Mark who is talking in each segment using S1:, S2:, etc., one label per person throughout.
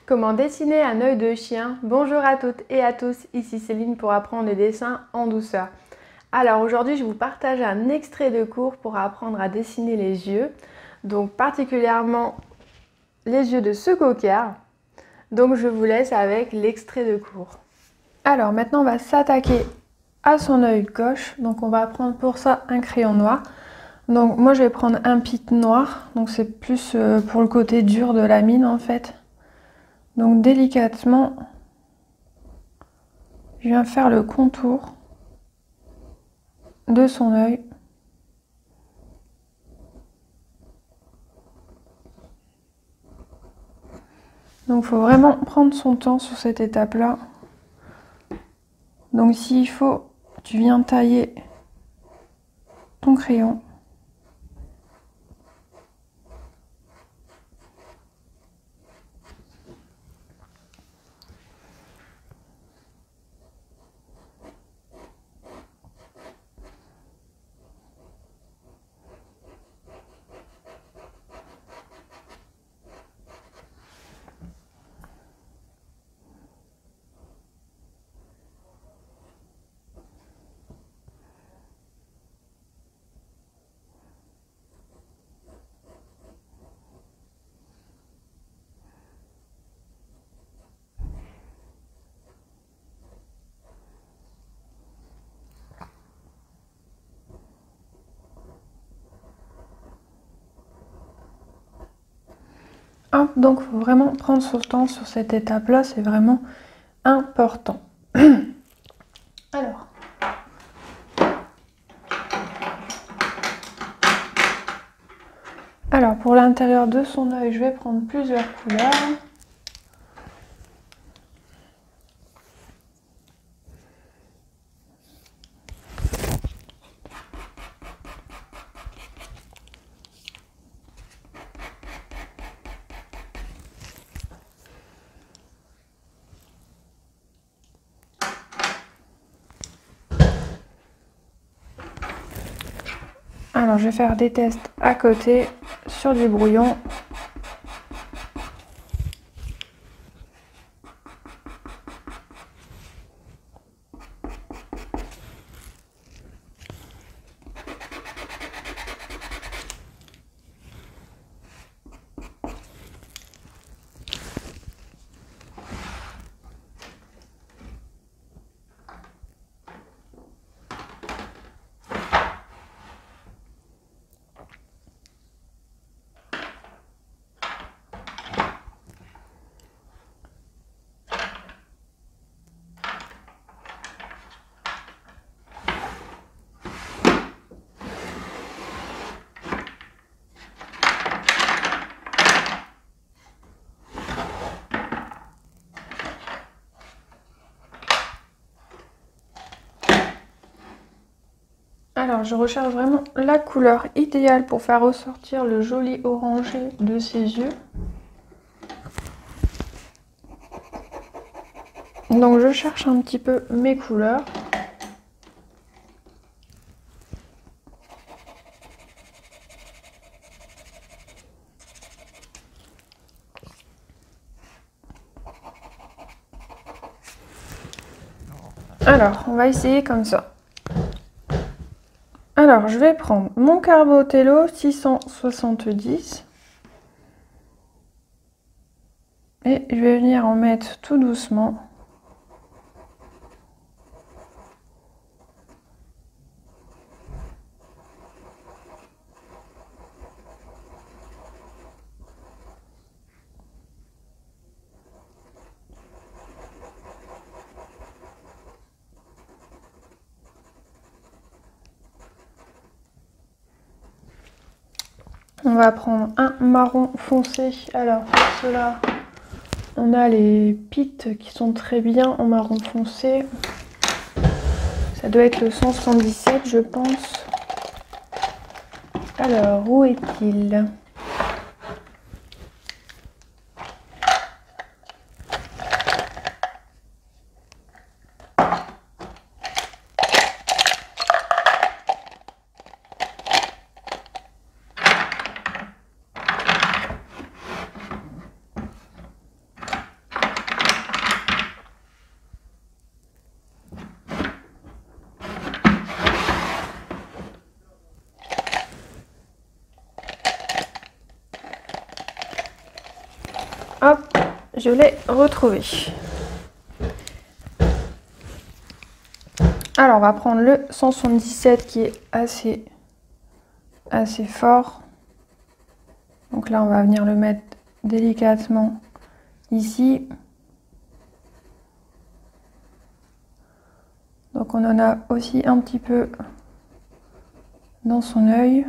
S1: Comment dessiner un œil de chien? Bonjour à toutes et à tous, ici Céline pour apprendre le dessin en douceur. Alors aujourd'hui je vous partage un extrait de cours pour apprendre à dessiner les yeux, donc particulièrement les yeux de ce coquillard. Donc je vous laisse avec l'extrait de cours. Alors maintenant on va s'attaquer à son œil gauche, donc on va prendre pour ça un crayon noir. Donc moi je vais prendre un pit noir, donc c'est plus pour le côté dur de la mine en fait. Donc délicatement, je viens faire le contour de son œil. Donc il faut vraiment prendre son temps sur cette étape-là. Donc s'il faut, tu viens tailler ton crayon. Donc il faut vraiment prendre son temps sur cette étape-là, c'est vraiment important. Alors pour l'intérieur de son œil, je vais prendre plusieurs couleurs. Alors je vais faire des tests à côté sur du brouillon. Alors je recherche vraiment la couleur idéale pour faire ressortir le joli orangé de ses yeux. Donc je cherche un petit peu mes couleurs. Alors on va essayer comme ça. Alors, je vais prendre mon Carbotello 670 et je vais venir en mettre tout doucement. On va prendre un marron foncé. Alors pour cela, on a les pits qui sont très bien en marron foncé. Ça doit être le 177 je pense. Alors où est-il ? je l'ai retrouvé. Alors on va prendre le 177 qui est assez fort. Donc là on va venir le mettre délicatement ici. Donc on en a aussi un petit peu dans son œil.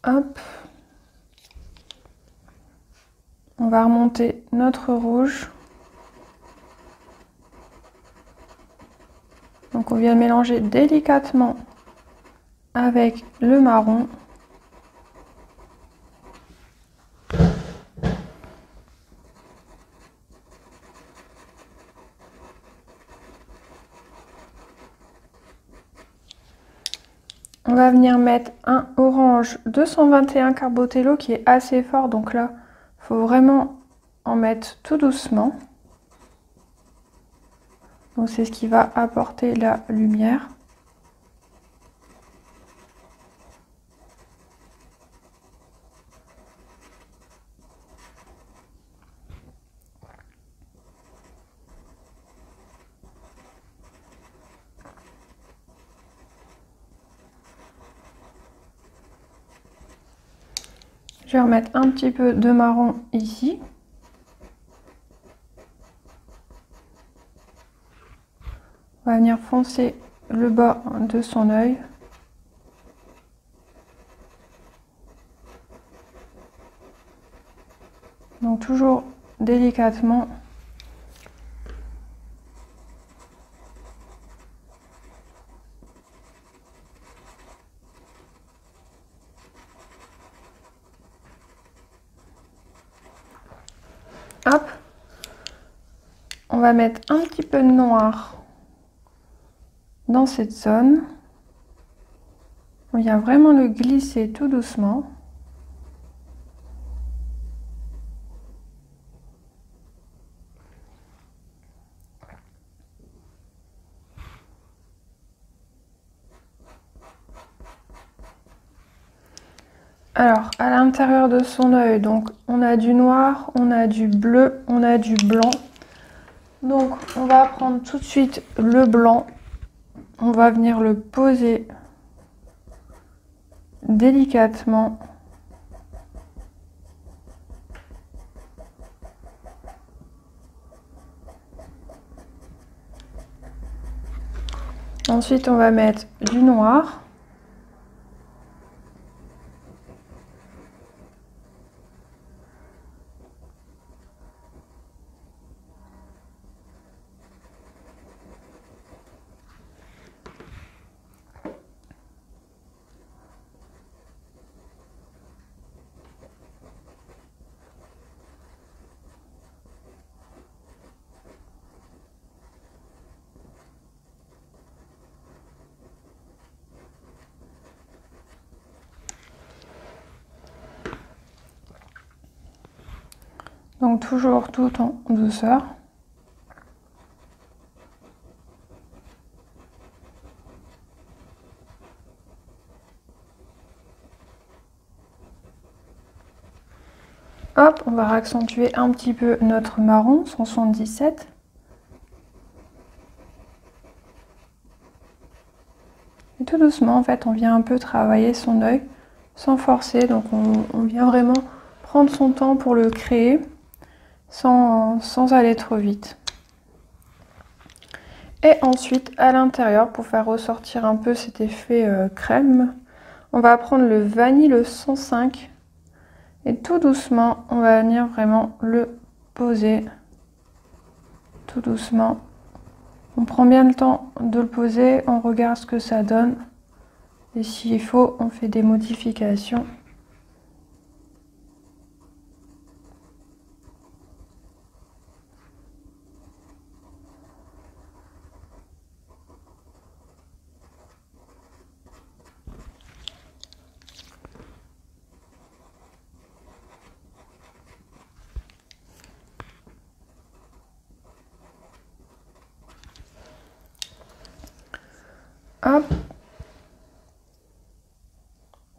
S1: Hop. On va remonter notre rouge. Donc on vient mélanger délicatement avec le marron. On va venir mettre un orange 221 Carbotello qui est assez fort, donc là, il faut vraiment en mettre tout doucement. Donc c'est ce qui va apporter la lumière. Je vais remettre un petit peu de marron ici. On va venir foncer le bas de son œil. Donc toujours délicatement. Hop. On va mettre un petit peu de noir dans cette zone. On vient vraiment le glisser tout doucement. Alors, à l'intérieur de son œil, donc on a du noir, on a du bleu, on a du blanc. Donc, on va prendre tout de suite le blanc. On va venir le poser délicatement. Ensuite, on va mettre du noir. Donc toujours tout en douceur. Hop, on va accentuer un petit peu notre marron, 177. Et tout doucement, en fait, on vient un peu travailler son œil sans forcer. Donc on vient vraiment prendre son temps pour le créer sans aller trop vite. Et ensuite, à l'intérieur, pour faire ressortir un peu cet effet crème, on va prendre le vanille, le 105. Et tout doucement, on va venir vraiment le poser. Tout doucement. On prend bien le temps de le poser, on regarde ce que ça donne. Et s'il faut, on fait des modifications.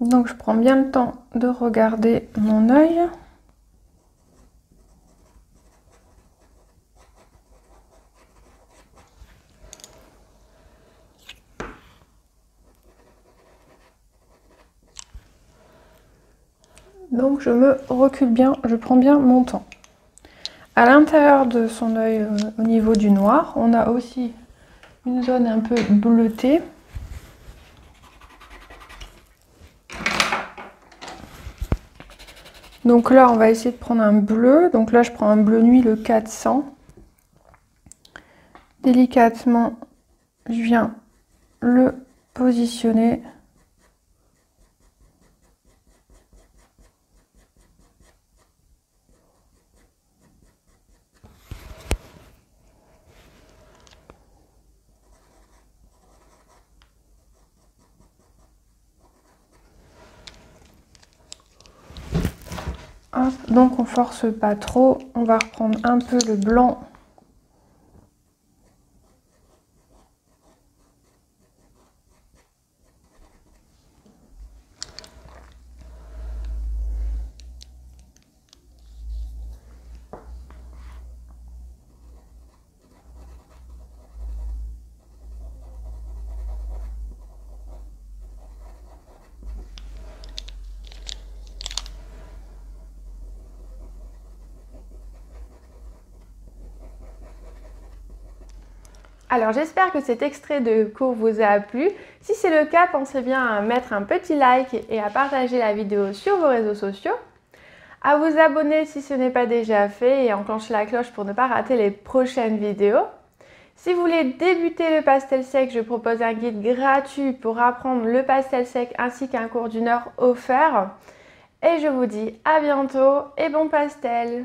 S1: Donc je prends bien le temps de regarder mon œil. Donc je me recule bien, je prends bien mon temps. À l'intérieur de son œil, au niveau du noir, on a aussi une zone un peu bleutée. Donc là, on va essayer de prendre un bleu. Donc là, je prends un bleu nuit, le 400. Délicatement, je viens le positionner. Hop, donc on force pas trop. On va reprendre un peu le blanc. Alors j'espère que cet extrait de cours vous a plu. Si c'est le cas, pensez bien à mettre un petit like et à partager la vidéo sur vos réseaux sociaux, à vous abonner si ce n'est pas déjà fait et enclencher la cloche pour ne pas rater les prochaines vidéos. Si vous voulez débuter le pastel sec, je propose un guide gratuit pour apprendre le pastel sec ainsi qu'un cours d'1 heure offert. Et je vous dis à bientôt et bon pastel!